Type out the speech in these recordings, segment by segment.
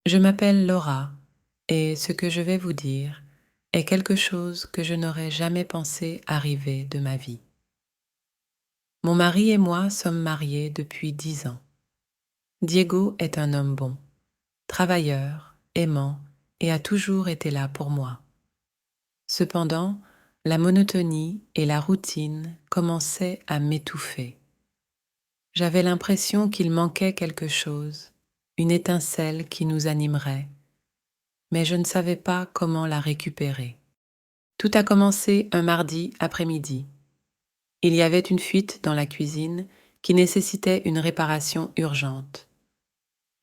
Je m'appelle Laura et ce que je vais vous dire est quelque chose que je n'aurais jamais pensé arriver de ma vie. Mon mari et moi sommes mariés depuis 10 ans. Diego est un homme bon, travailleur, aimant et a toujours été là pour moi. Cependant, la monotonie et la routine commençaient à m'étouffer. J'avais l'impression qu'il manquait quelque chose, une étincelle qui nous animerait, mais je ne savais pas comment la récupérer. Tout a commencé un mardi après-midi. Il y avait une fuite dans la cuisine qui nécessitait une réparation urgente.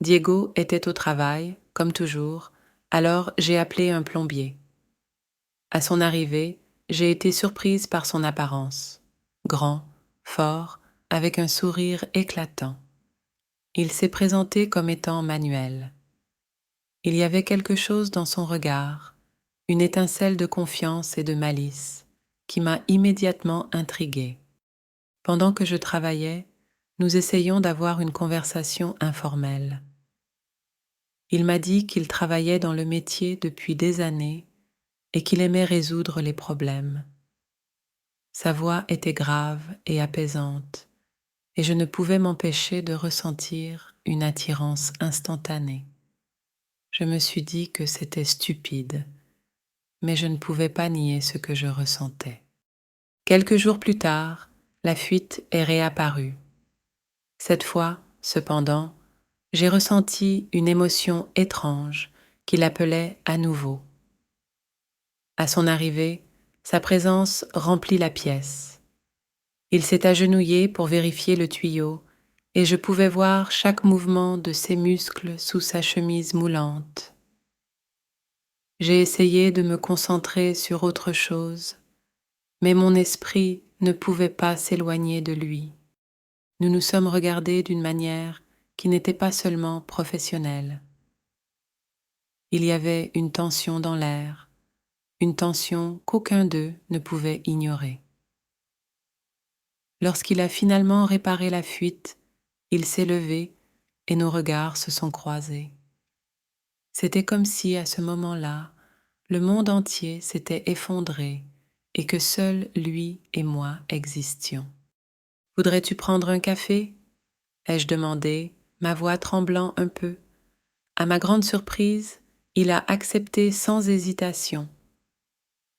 Diego était au travail, comme toujours, alors j'ai appelé un plombier. À son arrivée, j'ai été surprise par son apparence. Grand, fort, avec un sourire éclatant. Il s'est présenté comme étant Manuel. Il y avait quelque chose dans son regard, une étincelle de confiance et de malice, qui m'a immédiatement intriguée. Pendant que je travaillais, nous essayions d'avoir une conversation informelle. Il m'a dit qu'il travaillait dans le métier depuis des années et qu'il aimait résoudre les problèmes. Sa voix était grave et apaisante, et je ne pouvais m'empêcher de ressentir une attirance instantanée. Je me suis dit que c'était stupide, mais je ne pouvais pas nier ce que je ressentais. Quelques jours plus tard, la fuite est réapparue. Cette fois, cependant, j'ai ressenti une émotion étrange qui l'appelait à nouveau. À son arrivée, sa présence remplit la pièce. Il s'est agenouillé pour vérifier le tuyau et je pouvais voir chaque mouvement de ses muscles sous sa chemise moulante. J'ai essayé de me concentrer sur autre chose, mais mon esprit ne pouvait pas s'éloigner de lui. Nous nous sommes regardés d'une manière qui n'était pas seulement professionnelle. Il y avait une tension dans l'air, une tension qu'aucun d'eux ne pouvait ignorer. Lorsqu'il a finalement réparé la fuite, il s'est levé et nos regards se sont croisés. C'était comme si, à ce moment-là, le monde entier s'était effondré et que seuls lui et moi existions. « Voudrais-tu prendre un café ?» ai-je demandé, ma voix tremblant un peu. À ma grande surprise, il a accepté sans hésitation.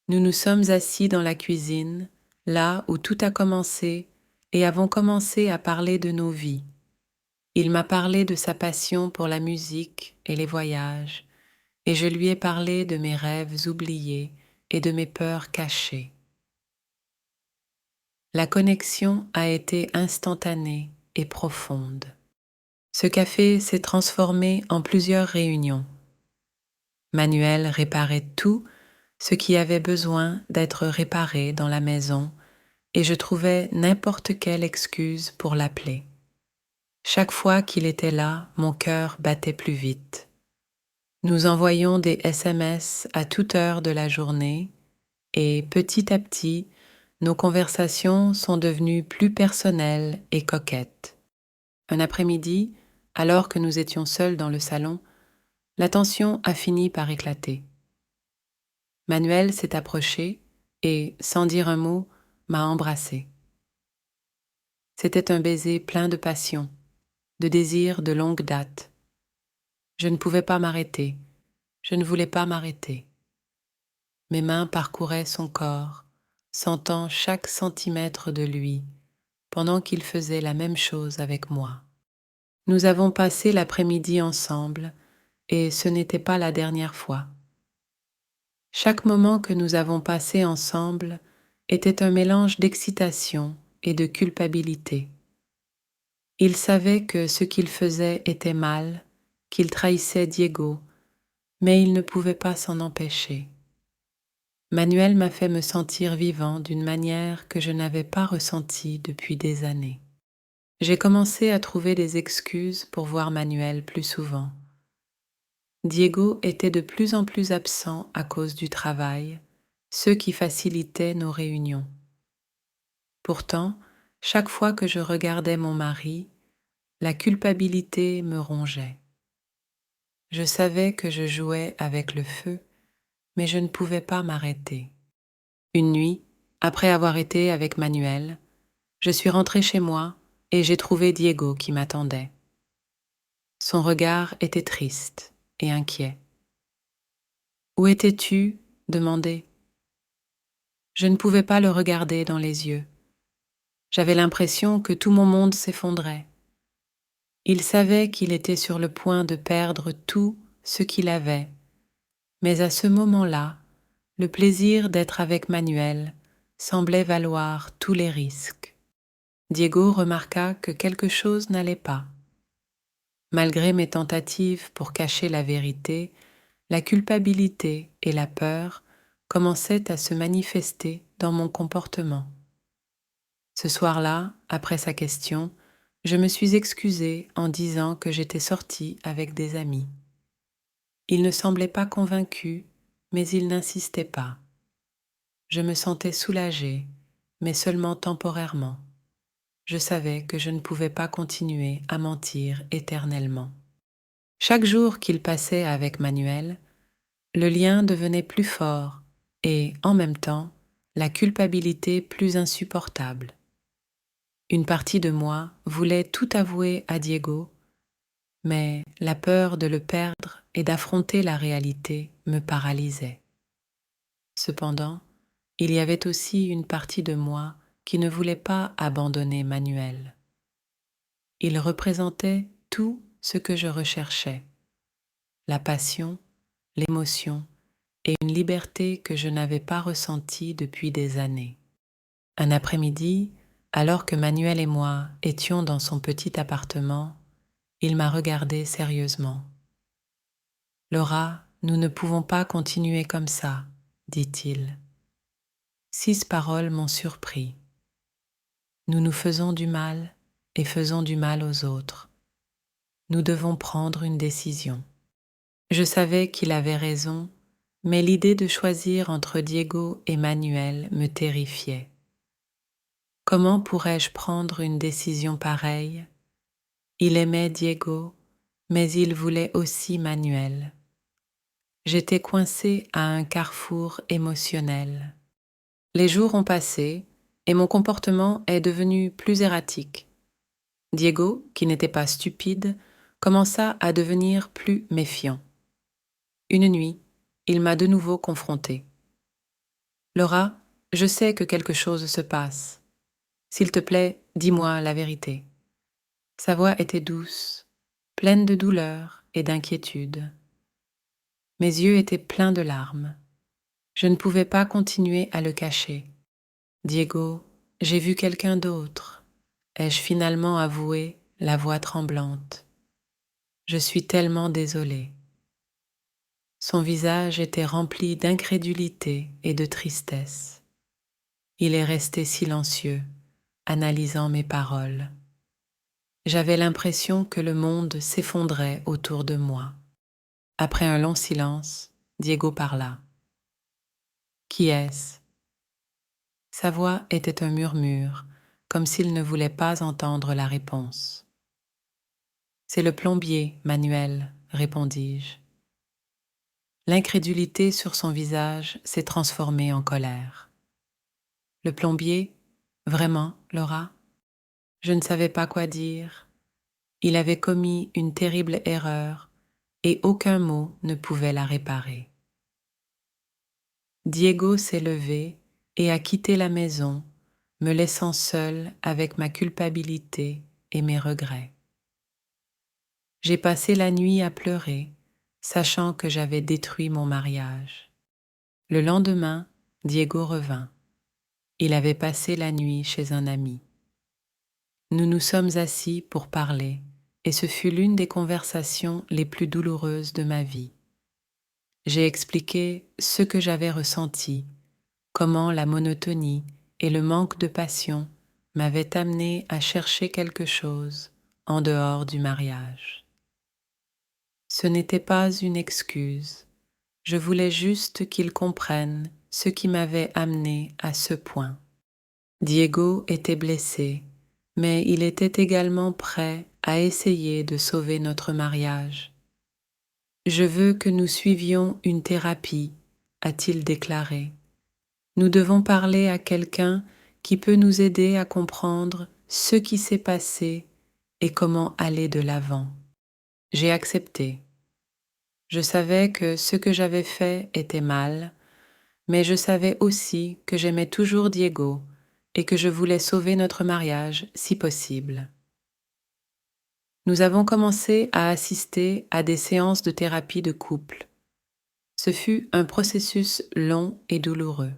Nous nous sommes assis dans la cuisine, là où tout a commencé, et avons commencé à parler de nos vies. Il m'a parlé de sa passion pour la musique et les voyages, et je lui ai parlé de mes rêves oubliés et de mes peurs cachées. La connexion a été instantanée et profonde. Ce café s'est transformé en plusieurs réunions. Manuel réparait tout ce qui avait besoin d'être réparé dans la maison et je trouvais n'importe quelle excuse pour l'appeler. Chaque fois qu'il était là, mon cœur battait plus vite. Nous envoyions des SMS à toute heure de la journée et petit à petit, nos conversations sont devenues plus personnelles et coquettes. Un après-midi, alors que nous étions seuls dans le salon, la tension a fini par éclater. Manuel s'est approché et, sans dire un mot, m'a embrassée. C'était un baiser plein de passion, de désir de longue date. Je ne pouvais pas m'arrêter, je ne voulais pas m'arrêter. Mes mains parcouraient son corps, sentant chaque centimètre de lui, pendant qu'il faisait la même chose avec moi. Nous avons passé l'après-midi ensemble, et ce n'était pas la dernière fois. Chaque moment que nous avons passé ensemble était un mélange d'excitation et de culpabilité. Il savait que ce qu'il faisait était mal, qu'il trahissait Diego, mais il ne pouvait pas s'en empêcher. Manuel m'a fait me sentir vivant d'une manière que je n'avais pas ressentie depuis des années. J'ai commencé à trouver des excuses pour voir Manuel plus souvent. Diego était de plus en plus absent à cause du travail, ce qui facilitait nos réunions. Pourtant, chaque fois que je regardais mon mari, la culpabilité me rongeait. Je savais que je jouais avec le feu, mais je ne pouvais pas m'arrêter. Une nuit, après avoir été avec Manuel, je suis rentrée chez moi et j'ai trouvé Diego qui m'attendait. Son regard était triste et inquiet. « Où étais-tu » demandai. Je ne pouvais pas le regarder dans les yeux. J'avais l'impression que tout mon monde s'effondrait. Il savait qu'il était sur le point de perdre tout ce qu'il avait, mais à ce moment-là, le plaisir d'être avec Manuel semblait valoir tous les risques. Diego remarqua que quelque chose n'allait pas. Malgré mes tentatives pour cacher la vérité, la culpabilité et la peur commençaient à se manifester dans mon comportement. Ce soir-là, après sa question, je me suis excusée en disant que j'étais sortie avec des amis. Il ne semblait pas convaincu, mais il n'insistait pas. Je me sentais soulagée, mais seulement temporairement. Je savais que je ne pouvais pas continuer à mentir éternellement. Chaque jour qu'il passait avec Manuel, le lien devenait plus fort et, en même temps, la culpabilité plus insupportable. Une partie de moi voulait tout avouer à Diego, mais la peur de le perdre et d'affronter la réalité me paralysait. Cependant, il y avait aussi une partie de moi qui ne voulait pas abandonner Manuel. Il représentait tout ce que je recherchais, la passion, l'émotion et une liberté que je n'avais pas ressentie depuis des années. Un après-midi, alors que Manuel et moi étions dans son petit appartement, il m'a regardé sérieusement. « Laura, nous ne pouvons pas continuer comme ça, » dit-il. 6 paroles m'ont surpris. Nous nous faisons du mal et faisons du mal aux autres. Nous devons prendre une décision. Je savais qu'il avait raison, mais l'idée de choisir entre Diego et Manuel me terrifiait. Comment pourrais-je prendre une décision pareille? Il aimait Diego, mais il voulait aussi Manuel. J'étais coincée à un carrefour émotionnel. Les jours ont passé et mon comportement est devenu plus erratique. Diego, qui n'était pas stupide, commença à devenir plus méfiant. Une nuit, il m'a de nouveau confrontée. « Laura, je sais que quelque chose se passe. S'il te plaît, dis-moi la vérité. » Sa voix était douce, pleine de douleur et d'inquiétude. Mes yeux étaient pleins de larmes. Je ne pouvais pas continuer à le cacher. « Diego, j'ai vu quelqu'un d'autre. » Ai-je finalement avoué, la voix tremblante. « Je suis tellement désolée. » Son visage était rempli d'incrédulité et de tristesse. Il est resté silencieux, analysant mes paroles. J'avais l'impression que le monde s'effondrait autour de moi. Après un long silence, Diego parla. « Qui est-ce » Sa voix était un murmure, comme s'il ne voulait pas entendre la réponse. « C'est le plombier, Manuel, » répondis-je. L'incrédulité sur son visage s'est transformée en colère. « Le plombier? Vraiment, Laura ?» Je ne savais pas quoi dire. Il avait commis une terrible erreur et aucun mot ne pouvait la réparer. Diego s'est levé et a quitté la maison, me laissant seule avec ma culpabilité et mes regrets. J'ai passé la nuit à pleurer, sachant que j'avais détruit mon mariage. Le lendemain, Diego revint. Il avait passé la nuit chez un ami. Nous nous sommes assis pour parler et ce fut l'une des conversations les plus douloureuses de ma vie. J'ai expliqué ce que j'avais ressenti, comment la monotonie et le manque de passion m'avaient amené à chercher quelque chose en dehors du mariage. Ce n'était pas une excuse, je voulais juste qu'il comprenne ce qui m'avait amené à ce point. Diego était blessé, mais il était également prêt à essayer de sauver notre mariage. Je veux que nous suivions une thérapie, a-t-il déclaré. Nous devons parler à quelqu'un qui peut nous aider à comprendre ce qui s'est passé et comment aller de l'avant. J'ai accepté. Je savais que ce que j'avais fait était mal, mais je savais aussi que j'aimais toujours Diego et que je voulais sauver notre mariage si possible. Nous avons commencé à assister à des séances de thérapie de couple. Ce fut un processus long et douloureux.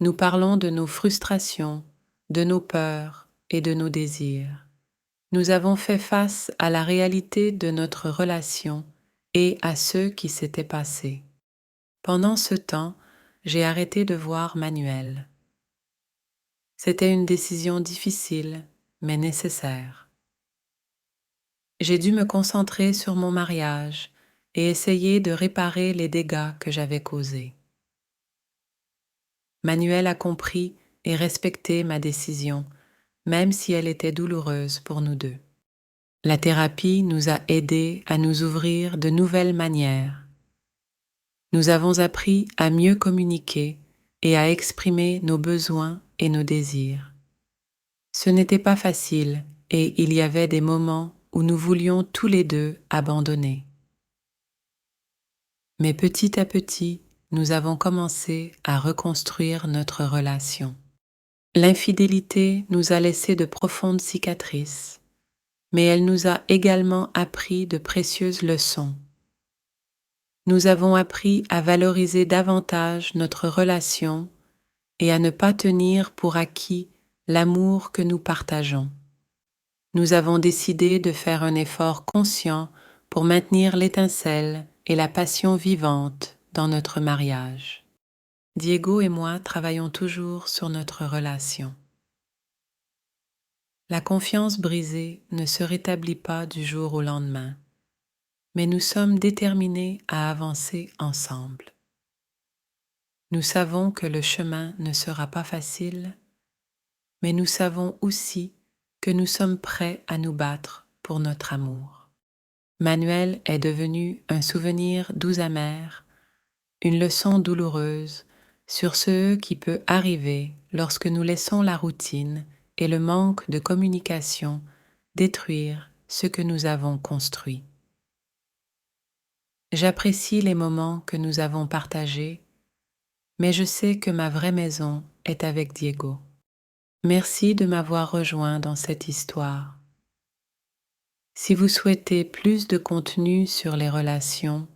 Nous parlons de nos frustrations, de nos peurs et de nos désirs. Nous avons fait face à la réalité de notre relation et à ce qui s'était passé. Pendant ce temps, j'ai arrêté de voir Manuel. C'était une décision difficile, mais nécessaire. J'ai dû me concentrer sur mon mariage et essayer de réparer les dégâts que j'avais causés. Manuel a compris et respecté ma décision, même si elle était douloureuse pour nous deux. La thérapie nous a aidés à nous ouvrir de nouvelles manières. Nous avons appris à mieux communiquer et à exprimer nos besoins et nos désirs. Ce n'était pas facile et il y avait des moments où nous voulions tous les deux abandonner. Mais petit à petit, nous avons commencé à reconstruire notre relation. L'infidélité nous a laissé de profondes cicatrices, mais elle nous a également appris de précieuses leçons. Nous avons appris à valoriser davantage notre relation et à ne pas tenir pour acquis l'amour que nous partageons. Nous avons décidé de faire un effort conscient pour maintenir l'étincelle et la passion vivante dans notre mariage. Diego et moi travaillons toujours sur notre relation. La confiance brisée ne se rétablit pas du jour au lendemain, mais nous sommes déterminés à avancer ensemble. Nous savons que le chemin ne sera pas facile, mais nous savons aussi que nous sommes prêts à nous battre pour notre amour. Manuel est devenu un souvenir doux amer, une leçon douloureuse sur ce qui peut arriver lorsque nous laissons la routine et le manque de communication détruire ce que nous avons construit. J'apprécie les moments que nous avons partagés, mais je sais que ma vraie maison est avec Diego. Merci de m'avoir rejoint dans cette histoire. Si vous souhaitez plus de contenu sur les relations,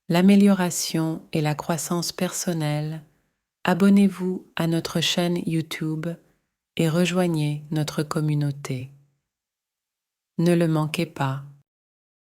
l'amélioration et la croissance personnelle, abonnez-vous à notre chaîne YouTube et rejoignez notre communauté. Ne le manquez pas.